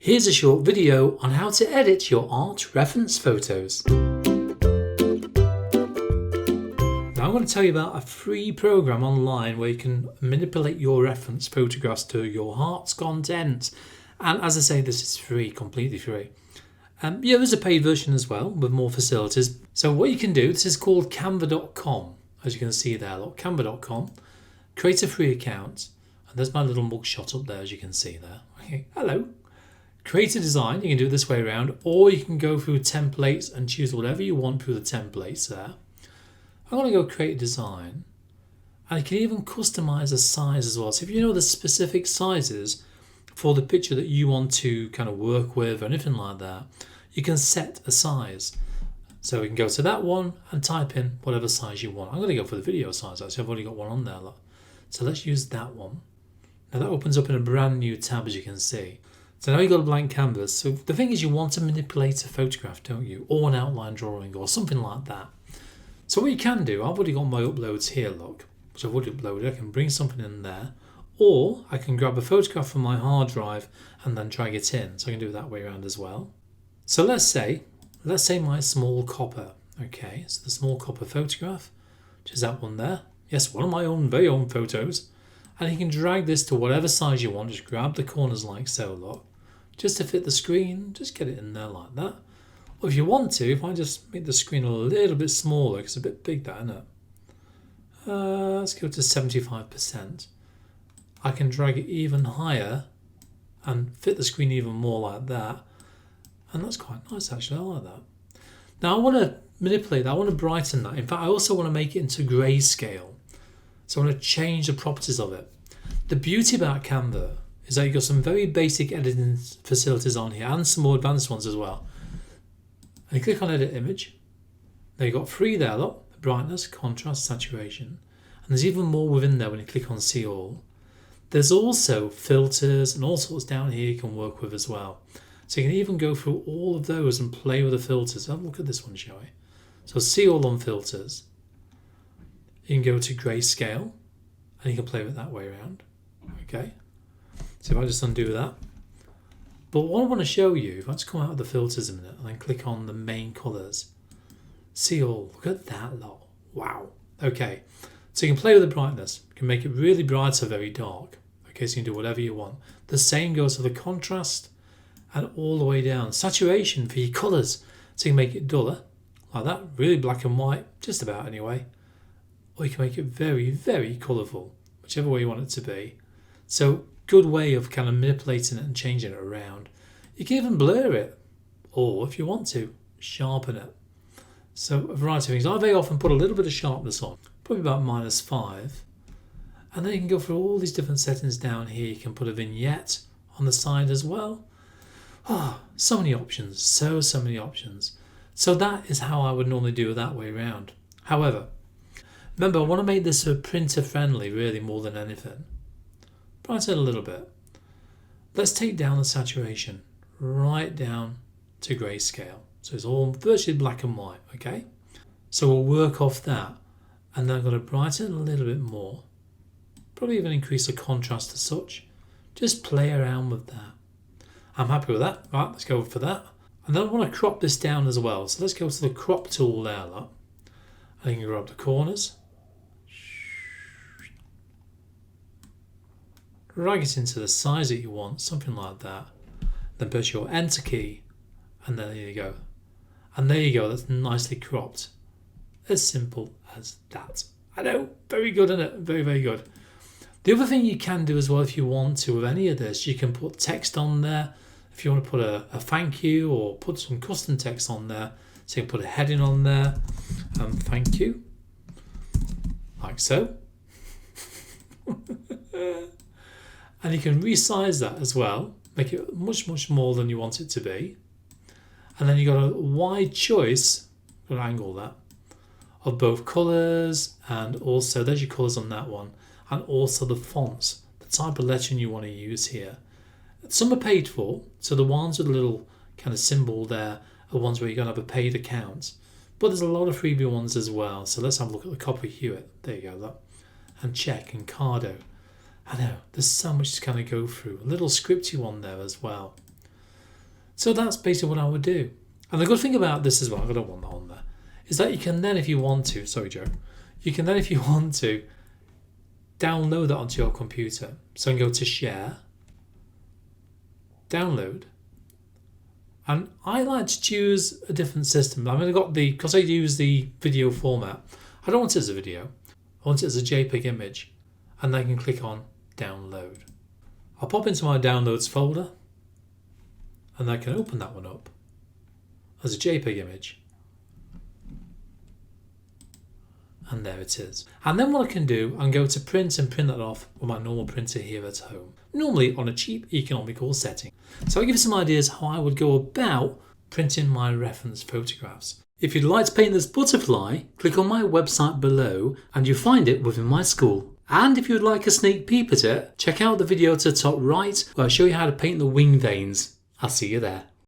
Here's a short video on how to edit your art reference photos. Now I'm going to tell you about a free program online where you can manipulate your reference photographs to your art's content. And as I say, this is free, completely free. Yeah, there's a paid version as well with more facilities. So what you can do, this is called Canva.com. As you can see there, look, Canva.com. Create a free account. And there's my little mugshot up there, as you can see there. Okay, hello. Create a design, you can do it this way around, or you can go through templates and choose whatever you want through the templates there. I'm going to go create a design, and you can even customize the size as well. So if you know the specific sizes for the picture that you want to kind of work with or anything like that, you can set a size. So we can go to that one and type in whatever size you want. I'm going to go for the video size actually, I've already got one on there. Look. So let's use that one. Now that opens up in a brand new tab, as you can see. So now you've got a blank canvas. So the thing is, you want to manipulate a photograph, don't you? Or an outline drawing or something like that. So what you can do, I've already got my uploads here, look. So I've already uploaded, I can bring something in there. Or I can grab a photograph from my hard drive and then drag it in. So I can do it that way around as well. So let's say my small copper. Okay, so the small copper photograph, which is that one there. Yes, one of my very own photos. And you can drag this to whatever size you want. Just grab the corners like so, look. Just to fit the screen, just get it in there like that. Or if you want to, if I just make the screen a little bit smaller, because it's a bit big that, isn't it? Let's go to 75%. I can drag it even higher and fit the screen even more like that. And that's quite nice actually, I like that. Now I want to manipulate that, I want to brighten that. In fact, I also want to make it into grayscale. So I want to change the properties of it. The beauty about Canva is that you've got some very basic editing facilities on here and some more advanced ones as well. And you click on edit image. Now you've got three there, look, the brightness, contrast, saturation. And there's even more within there when you click on see all. There's also filters and all sorts down here you can work with as well. So you can even go through all of those and play with the filters. Have a look at this one, shall we? So see all on filters. You can go to grayscale and you can play with it that way around. Okay. So if I just undo that. But what I want to show you, if I just come out of the filters a minute and then click on the main colours. See all, look at that lot. Wow. Okay. So you can play with the brightness. You can make it really bright or very dark. Okay, so you can do whatever you want. The same goes for the contrast and all the way down. Saturation for your colours. So you can make it duller, like that, really black and white, just about anyway. Or you can make it very, very colourful, whichever way you want it to be. So good way of kind of manipulating it and changing it around. You can even blur it, or if you want to, sharpen it. So a variety of things. I very often put a little bit of sharpness on, probably about -5. And then you can go through all these different settings down here. You can put a vignette on the side as well. So many options, so many options. So that is how I would normally do it that way around. However, remember, I want to make this printer friendly really more than anything. Brighten it a little bit. Let's take down the saturation right down to grayscale. So it's all virtually black and white, okay? So we'll work off that. And then I'm going to brighten it a little bit more. Probably even increase the contrast as such. Just play around with that. I'm happy with that. Right, let's go for that. And then I want to crop this down as well. So let's go to the crop tool there, look. And you can grab the corners. Drag it into the size that you want, something like that. Then push your enter key, and then there you go. And there you go, that's nicely cropped. As simple as that. I know, very good, isn't it? Very, very good. The other thing you can do as well, if you want to, with any of this, you can put text on there. If you want to put a thank you or put some custom text on there, so you can put a heading on there. Thank you. Like so. And you can resize that as well, make it much, much more than you want it to be. And then you've got a wide choice, got to angle that, of both colours and also, there's your colours on that one, and also the fonts, the type of lettering you want to use here. Some are paid for, so the ones with a little kind of symbol there are ones where you're going to have a paid account. But there's a lot of freebie ones as well. So let's have a look at the Copper Hewitt. There you go, look. And Check and Cardo. I know, there's so much to kind of go through. A little scripty one there as well. So that's basically what I would do. And the good thing about this as well, I don't want that on there, is that you can then, if you want to, sorry Joe, you can then, if you want to, download that onto your computer. So you can go to Share, Download, and I like to choose a different system. I'm going to got because I use the video format, I don't want it as a video, I want it as a JPEG image, and I can click on Download. I'll pop into my Downloads folder, and I can open that one up as a JPEG image. And there it is. And then what I can do, I can go to print and print that off with my normal printer here at home. Normally on a cheap economical setting. So I'll give you some ideas how I would go about printing my reference photographs. If you'd like to paint this butterfly, click on my website below and you'll find it within my school. And if you'd like a sneak peek at it, check out the video to the top right where I show you how to paint the wing veins. I'll see you there.